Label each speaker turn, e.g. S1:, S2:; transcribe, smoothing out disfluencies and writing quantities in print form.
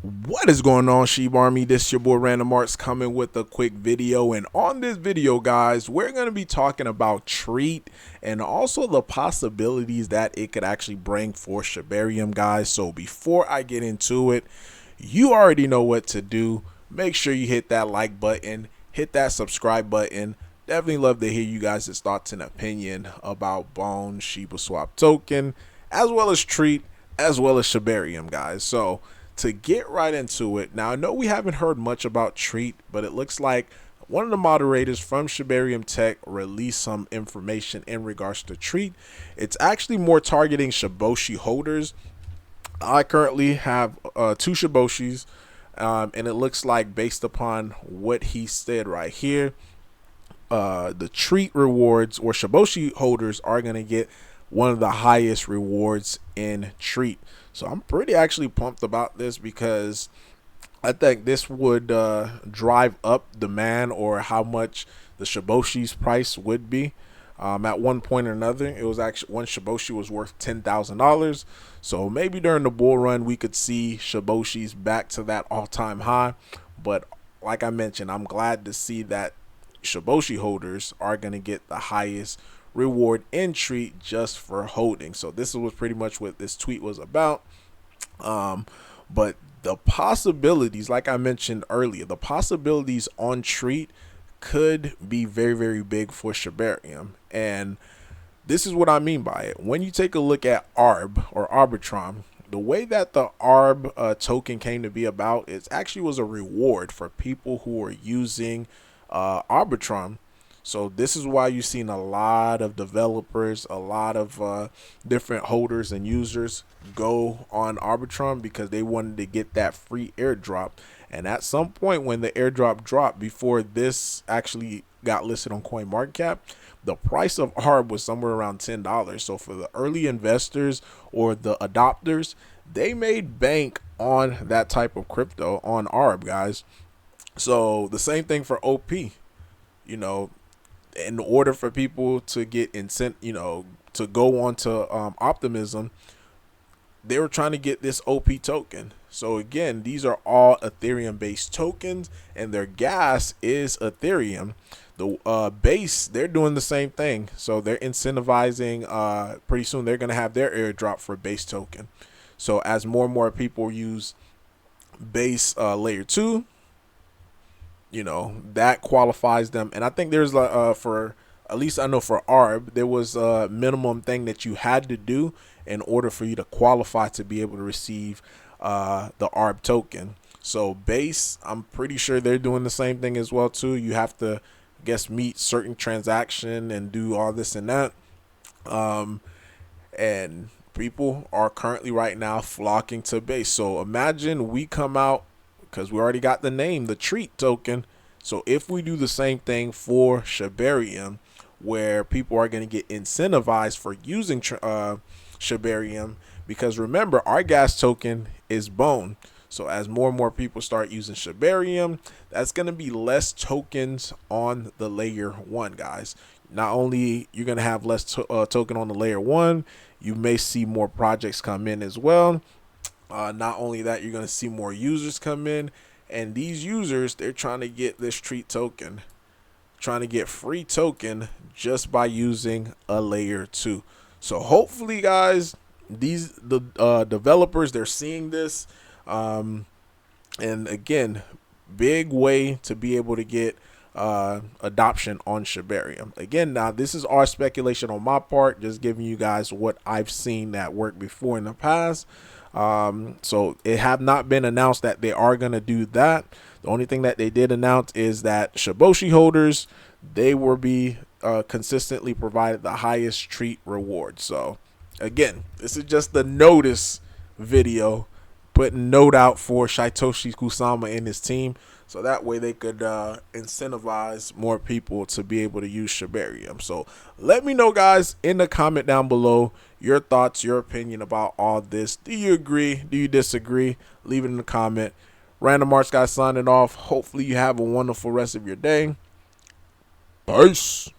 S1: What is going on, Shiba Army? This is your boy Random Arts coming with a quick video, and on this video guys we're going to be talking about Treat and also the possibilities that it could actually bring for Shibarium guys. So before I get into it, you already know what to do. Make sure you hit that like button, hit that subscribe button. Definitely love to hear you guys' thoughts and opinion about Bone, Shiba Swap Token, as well as Treat, as well as Shibarium guys. So to get right into it, now I know we haven't heard much about Treat, but it looks like one of the moderators from Shibarium Tech released some information in regards to Treat. It's actually more targeting Shiboshi holders. I currently have two Shiboshis, and it looks like based upon what he said right here, the Treat rewards or Shiboshi holders are going to get one of the highest rewards in Treat. So I'm pretty actually pumped about this because I think this would drive up demand or how much the Shiboshi's price would be. At one point or another, it was actually one Shiboshi was worth $10,000. So maybe during the bull run we could see Shiboshi's back to that all-time high. But like I mentioned, I'm glad to see that Shiboshi holders are going to get the highest reward in Treat just for holding. So this was pretty much what this tweet was about. But the possibilities, like I mentioned earlier, the possibilities on Treat could be very, very big for Shibarium. And this is what I mean by it. When you take a look at ARB or Arbitrum, the way that the ARB token came to be about, it actually was a reward for people who are using Arbitrum. So this is why you've seen a lot of developers, a lot of different holders and users go on Arbitrum because they wanted to get that free airdrop. And at some point when the airdrop dropped, before this actually got listed on CoinMarketCap, the price of ARB was somewhere around $10. So for the early investors or the adopters, they made bank on that type of crypto on ARB, guys. So the same thing for OP. You know, in order for people to get to go on to Optimism, they were trying to get this OP token. So again, these are all Ethereum based tokens and their gas is Ethereum. The base, they're doing the same thing. So they're incentivizing, pretty soon they're going to have their airdrop for base token. So as more and more people use base layer 2, that qualifies them. And I think there's for at least I know for ARB, there was a minimum thing that you had to do in order for you to qualify to be able to receive the ARB token. So base, I'm pretty sure they're doing the same thing as well too. You have to, I guess, meet certain transaction and do all this and that. And people are currently right now flocking to base. So imagine we come out, because we already got the name, the Treat token. So if we do the same thing for Shibarium, where people are going to get incentivized for using Shibarium, because remember, our gas token is Bone. So as more and more people start using Shibarium, that's going to be less tokens on the layer 1, guys. Not only you're going to have less token on the layer 1, you may see more projects come in as well. Not only that, you're going to see more users come in, and these users, they're trying to get this Treat token, trying to get free token just by using a layer 2. So hopefully guys, the developers, they're seeing this, and again, big way to be able to get adoption on Shibarium. Again, now this is our speculation on my part, just giving you guys what I've seen that worked before in the past. So it have not been announced that they are going to do that. The only thing that they did announce is that Shiboshi holders, they will be consistently provided the highest Treat reward. So again, this is just the notice video, putting note out for Shytoshi Kusama and his team, so that way they could incentivize more people to be able to use Shibarium. So let me know guys in the comment down below your thoughts, your opinion about all this. Do you agree? Do you disagree? Leave it in the comment. Random Arts guys signing off. Hopefully you have a wonderful rest of your day. Peace.